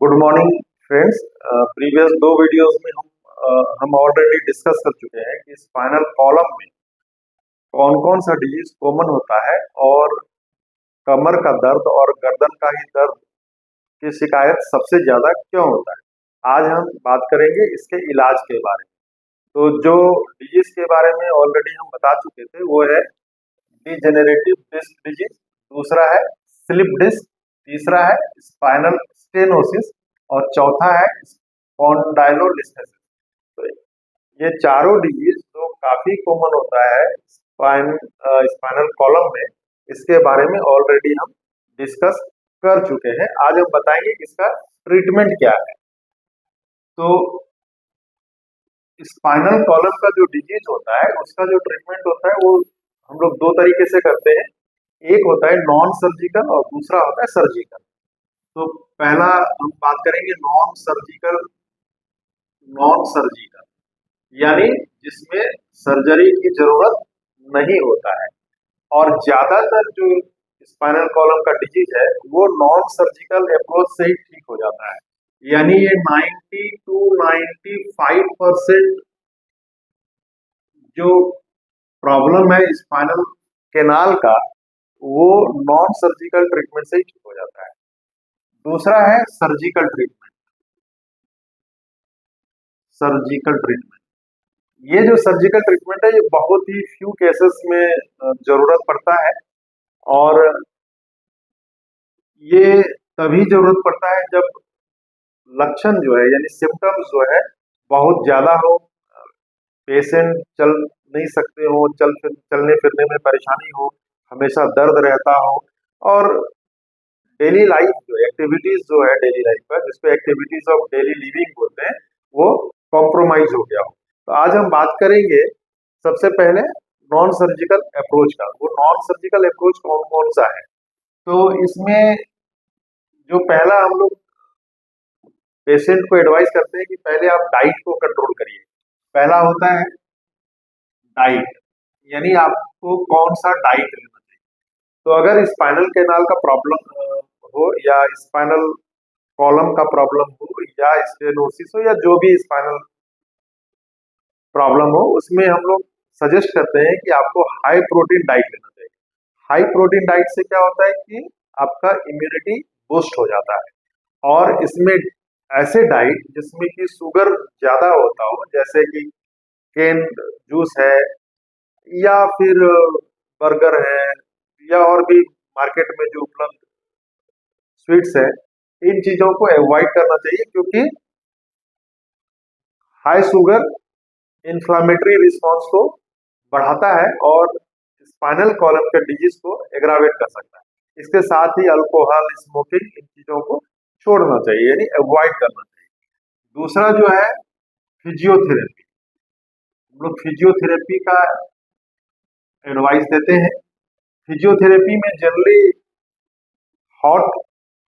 Good morning friends. Previous दो videos में हम ऑलरेडी डिस्कस कर चुके हैं कि स्पाइनल कॉलम में कौन कौन सा डिजीज कॉमन होता है और कमर का दर्द और गर्दन का ही दर्द की शिकायत सबसे ज्यादा क्यों होता है। आज हम बात करेंगे इसके इलाज के बारे में। तो जो डिजीज के बारे में ऑलरेडी हम बता चुके थे वो है डिजेनरेटिव डिस्क डिजीज, दूसरा है स्लिप डिस्क, तीसरा है स्पाइनल स्टेनोसिस और चौथा है स्पॉन्डाइलोलिस्थेसिस। तो ये चारों डिजीज जो काफी कॉमन होता है स्पाइनल कॉलम में, इसके बारे में ऑलरेडी हम डिस्कस कर चुके हैं। आज हम बताएंगे कि इसका ट्रीटमेंट क्या है। तो स्पाइनल कॉलम का जो डिजीज होता है उसका जो ट्रीटमेंट होता है वो हम लोग दो तरीके से करते हैं। एक होता है नॉन सर्जिकल और दूसरा होता है सर्जिकल। तो पहला हम बात करेंगे नॉन सर्जिकल यानी जिसमें सर्जरी की जरूरत नहीं होता है। और ज्यादातर जो स्पाइनल कॉलम का डिजीज है वो नॉन सर्जिकल अप्रोच से ही ठीक हो जाता है। यानी ये 90 to 95% जो प्रॉब्लम है स्पाइनल केनाल का वो नॉन सर्जिकल ट्रीटमेंट से ही ठीक हो जाता है। दूसरा है सर्जिकल ट्रीटमेंट। ये जो सर्जिकल ट्रीटमेंट है ये बहुत ही फ्यू केसेस में जरूरत पड़ता है और ये तभी जरूरत पड़ता है जब लक्षण जो है यानी सिम्टम्स जो है बहुत ज्यादा हो, पेशेंट चल नहीं सकते हो, चलने फिरने में परेशानी हो, हमेशा दर्द रहता हो और डेली लाइफ जो एक्टिविटीज जो है डेली लाइफ का जिसको एक्टिविटीज ऑफ डेली लिविंग बोलते हैं वो कॉम्प्रोमाइज हो गया हो। तो आज हम बात करेंगे सबसे पहले नॉन सर्जिकल अप्रोच का। वो नॉन सर्जिकल अप्रोच कौन कौन सा है। तो इसमें जो पहला हम लोग पेशेंट को एडवाइस करते हैं कि पहले आप डाइट को कंट्रोल करिए। पहला होता है डाइट, यानी आपको कौन सा डाइट लेना चाहिए। तो अगर स्पाइनल कैनाल का प्रॉब्लम हो या स्पाइनल कॉलम का प्रॉब्लम हो या स्टेनोसिस हो या जो भी स्पाइनल प्रॉब्लम हो उसमें हम लोग सजेस्ट करते हैं कि आपको हाई प्रोटीन डाइट लेना चाहिए। हाई प्रोटीन डाइट से क्या होता है कि आपका इम्यूनिटी बूस्ट हो जाता है। और इसमें ऐसे डाइट जिसमें कि शुगर ज्यादा होता हो जैसे कि केन जूस है या फिर बर्गर है या और भी मार्केट में जो उपलब्ध स्वीट्स है, इन चीजों को अवॉइड करना चाहिए क्योंकि हाई शुगर इन्फ्लामेटरी रिस्पॉन्स को बढ़ाता है और स्पाइनल कॉलम के डिजीज को एग्रावेट कर सकता है। इसके साथ ही अल्कोहल, स्मोकिंग, इन चीजों को छोड़ना चाहिए यानी अवॉइड करना चाहिए। दूसरा जो है फिजियोथेरेपी। हम लोग फिजियोथेरेपी का एडवाइस देते हैं। फिजियोथेरेपी में generally hot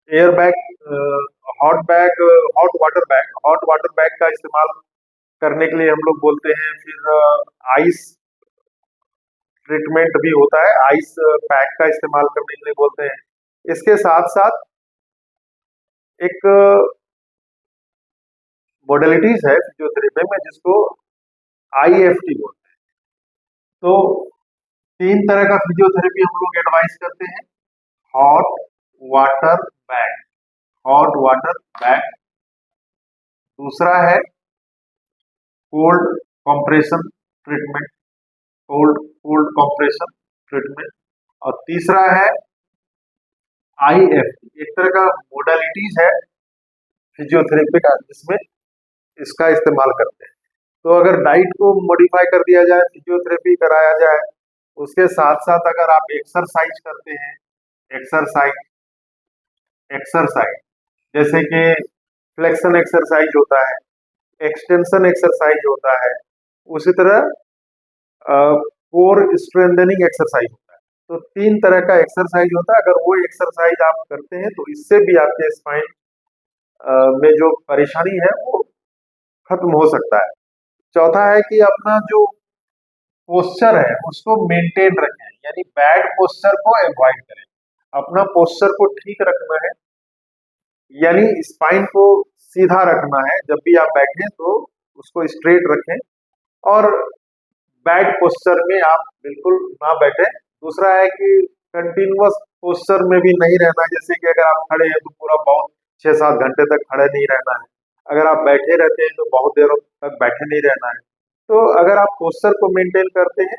air bag, hot water bag का इस्तेमाल करने के लिए हम लोग बोलते हैं। फिर आइस ट्रीटमेंट भी होता है, आइस पैक का इस्तेमाल करने के लिए बोलते हैं। इसके साथ साथ एक मॉडलिटीज है फिजियोथेरेपी में जिसको IFT बोलते हैं। तो तीन तरह का फिजियोथेरेपी हम लोग एडवाइस करते हैं। Hot water bag, hot water bag. दूसरा है cold compression treatment, cold compression treatment. और तीसरा है IFT, एक तरह का मोडालिटीज है फिजियोथेरेपी का जिसमें इसका इस्तेमाल करते हैं। तो अगर डाइट को मॉडिफाई कर दिया जाए, फिजियोथेरेपी कराया जाए, उसके साथ साथ अगर आप एक्सरसाइज करते हैं, एक्सरसाइज एक्सरसाइज जैसे कि फ्लेक्शन एक्सरसाइज होता है, एक्सटेंशन एक्सरसाइज होता है, उसी तरह कोर स्ट्रेंथनिंग एक्सरसाइज होता है। तो तीन तरह का एक्सरसाइज होता है। अगर वो एक्सरसाइज आप करते हैं तो इससे भी आपके स्पाइन में जो परेशानी है वो खत्म हो सकता है। चौथा है कि अपना जो पोस्चर है उसको मेंटेन रखें, यानी बैड पोस्चर को अवॉइड करें। अपना पोस्चर को ठीक रखना है, यानी स्पाइन को सीधा रखना है, जब भी आप बैठें तो उसको स्ट्रेट रखें, और बैड पोस्चर में आप बिल्कुल ना बैठे। दूसरा है कि कंटिन्यूअस पोस्चर में भी नहीं रहना, जैसे कि अगर आप खड़े हैं तो पूरा बहुत 6-7 घंटे तक खड़े नहीं रहना है। अगर आप बैठे रहते हैं तो बहुत देर तक बैठे नहीं रहना है। तो अगर आप पोस्चर को मेंटेन करते हैं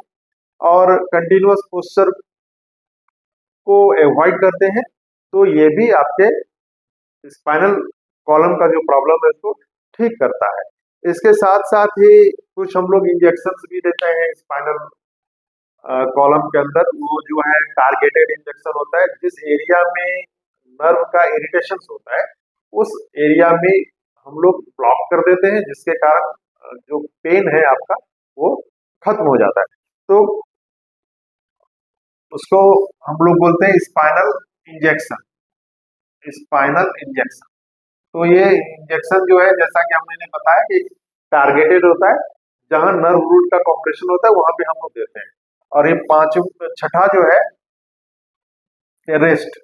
और कंटिन्यूअस पोस्चर को अवॉइड करते हैं, तो ये भी आपके स्पाइनल कॉलम का जो प्रॉब्लम है उसको ठीक करता है। इसके साथ साथ ही कुछ हम लोग इंजेक्शन भी देते हैं स्पाइनल कॉलम के अंदर। वो जो है टारगेटेड इंजेक्शन होता है, जिस एरिया में नर्व का इरिटेशन होता है उस एरिया में हम लोग ब्लॉक कर देते हैं, जिसके कारण जो पेन है आपका वो खत्म हो जाता है। तो उसको हम लोग बोलते हैं स्पाइनल इंजेक्शन, स्पाइनल इंजेक्शन। तो ये इंजेक्शन जो है, जैसा कि हमने बताया कि टारगेटेड होता है, जहां नर्व रूट का कॉम्प्रेशन होता है वहां पे हम लोग देते हैं। और ये छठा जो है रेस्ट।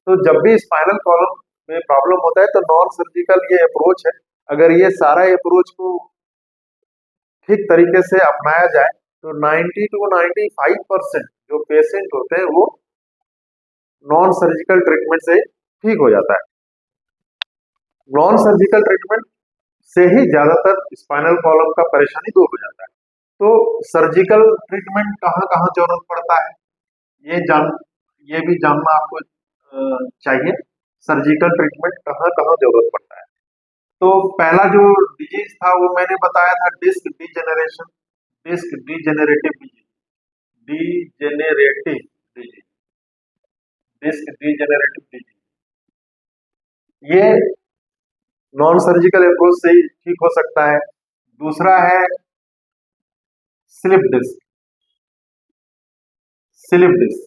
तो जब भी स्पाइनल कॉलम में प्रॉब्लम होता है तो नॉन सर्जिकल ये अप्रोच है। अगर ये सारा अप्रोच को ठीक तरीके से अपनाया जाए तो 90 to 95% जो पेशेंट होते हैं वो नॉन सर्जिकल ट्रीटमेंट से ठीक हो जाता है। नॉन सर्जिकल ट्रीटमेंट से ही ज्यादातर स्पाइनल कॉलम का परेशानी दूर हो जाता है। तो सर्जिकल ट्रीटमेंट कहाँ कहाँ जरूरत पड़ता है, ये भी जानना आपको चाहिए। सर्जिकल ट्रीटमेंट कहाँ कहाँ जरूरत पड़ता है। तो पहला जो डिजीज था वो मैंने बताया था disc degeneration, disc degenerative disease, degenerative disease, disc degenerative disease, ये नॉन सर्जिकल अप्रोच से ही ठीक हो सकता है। दूसरा है स्लिप डिस्क, स्लिप डिस्क।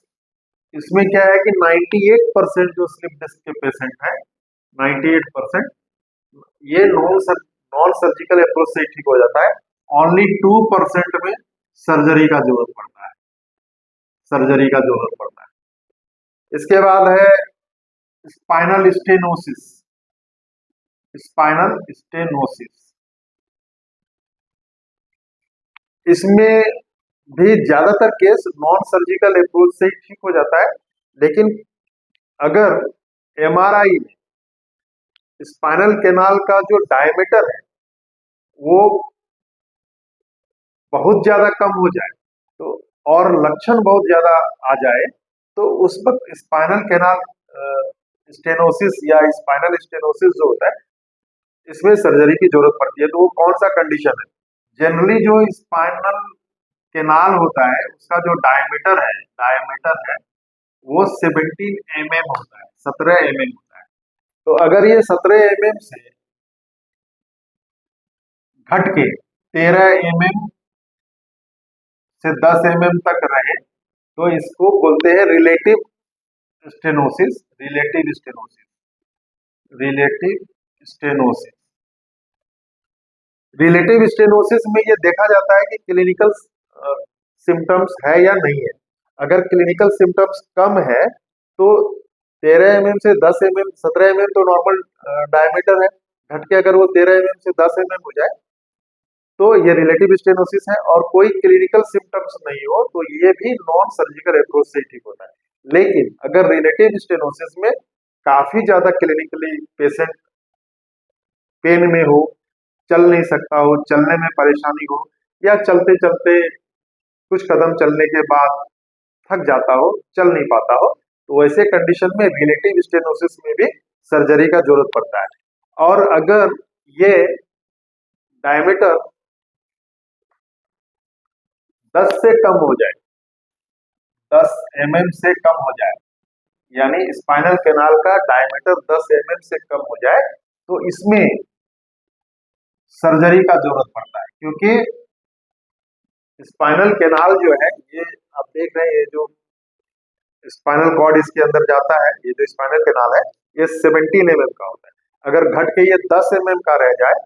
इसमें क्या है कि 98% जो स्लिप डिस्क के पेशेंट हैं, 98% ये नॉन सर्जिकल अप्रोच से ठीक हो जाता है। ओनली 2% में सर्जरी का जरूरत पड़ता है, सर्जरी का जरूरत पड़ता है। इसके बाद है स्पाइनल स्टेनोसिस, स्पाइनल स्टेनोसिस। इसमें भी ज्यादातर केस नॉन सर्जिकल अप्रोच से ही ठीक हो जाता है, लेकिन अगर एमआरआई में स्पाइनल कैनाल का जो डायमीटर है वो बहुत ज्यादा कम हो जाए तो, और लक्षण बहुत ज्यादा आ जाए, तो उस वक्त स्पाइनल कैनाल स्टेनोसिस या स्पाइनल स्टेनोसिस जो होता है इसमें सर्जरी की जरूरत पड़ती है। तो वो कौन सा कंडीशन है, जनरली जो स्पाइनल कैनाल होता है उसका जो डायमीटर है वो 17 mm होता है, 17 mm होता है। तो अगर ये 17 mm से घट के 13 mm से 10 mm तक रहे तो इसको बोलते हैं relative stenosis, relative stenosis, relative stenosis. Relative stenosis में ये देखा जाता है कि क्लिनिकल सिम्टम्स है या नहीं है। अगर क्लिनिकल सिम्टम्स कम है तो 13 mm से 10 mm, 17 mm तो नॉर्मल डायमीटर है, घट के अगर वो 13 mm से 10 mm हो जाए तो ये रिलेटिव स्टेनोसिस है। और कोई क्लिनिकल सिम्टम्स नहीं हो तो ये भी नॉन सर्जिकल अप्रोच से ठीक होता है। लेकिन अगर रिलेटिव स्टेनोसिस में काफी ज्यादा क्लिनिकली पेशेंट पेन में हो, चल नहीं सकता हो, चलने में परेशानी हो, या चलते चलते कुछ कदम चलने के बाद थक जाता हो, चल नहीं पाता हो, तो वैसे कंडीशन में रिलेटिव स्टेनोसिस में भी सर्जरी का जरूरत पड़ता है। और अगर ये डायमीटर 10 से कम हो जाए, 10 mm से कम हो जाए, यानी स्पाइनल कैनाल का डायमीटर 10 mm से कम हो जाए, तो इसमें सर्जरी का जरूरत पड़ता है। क्योंकि स्पाइनल कैनाल जो है, ये आप देख रहे हैं, ये जो स्पाइनल कॉर्ड इसके अंदर जाता है, ये जो स्पाइनल कैनाल है ये 17 mm का होता है। अगर घट के ये 10 mm का रह जाए,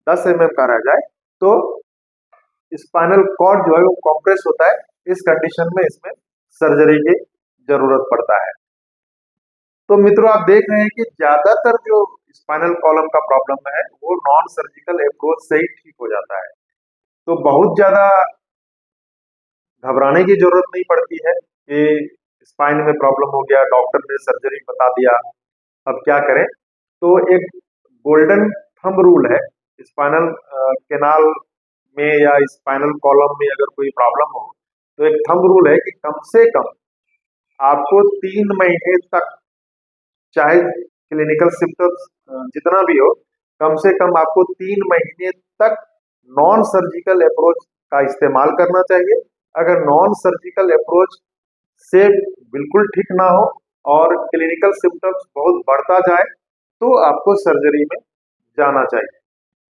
10 mm का रह जाए, तो स्पाइनल कॉर्ड जो है वो कॉम्प्रेस होता है। इस कंडीशन में इसमें सर्जरी की जरूरत पड़ता है। तो मित्रों आप देख रहे हैं कि ज्यादातर जो स्पाइनल कॉलम का प्रॉब्लम है वो नॉन सर्जिकल अप्रोच से ही ठीक हो जाता है। तो बहुत ज्यादा घबराने की जरूरत नहीं पड़ती है कि स्पाइन में प्रॉब्लम हो गया, डॉक्टर ने सर्जरी बता दिया, अब क्या करें। तो एक गोल्डन थंब रूल है स्पाइनल केनाल में या स्पाइनल कॉलम में अगर कोई प्रॉब्लम हो, तो एक थंब रूल है कि कम से कम आपको 3 महीने तक, चाहे क्लिनिकल सिम्टम्स जितना भी हो, कम से कम आपको 3 महीने तक नॉन सर्जिकल अप्रोच का इस्तेमाल करना चाहिए। अगर नॉन सर्जिकल अप्रोच से बिल्कुल ठीक ना हो और क्लिनिकल सिम्टम्स बहुत बढ़ता जाए, तो आपको सर्जरी में जाना चाहिए।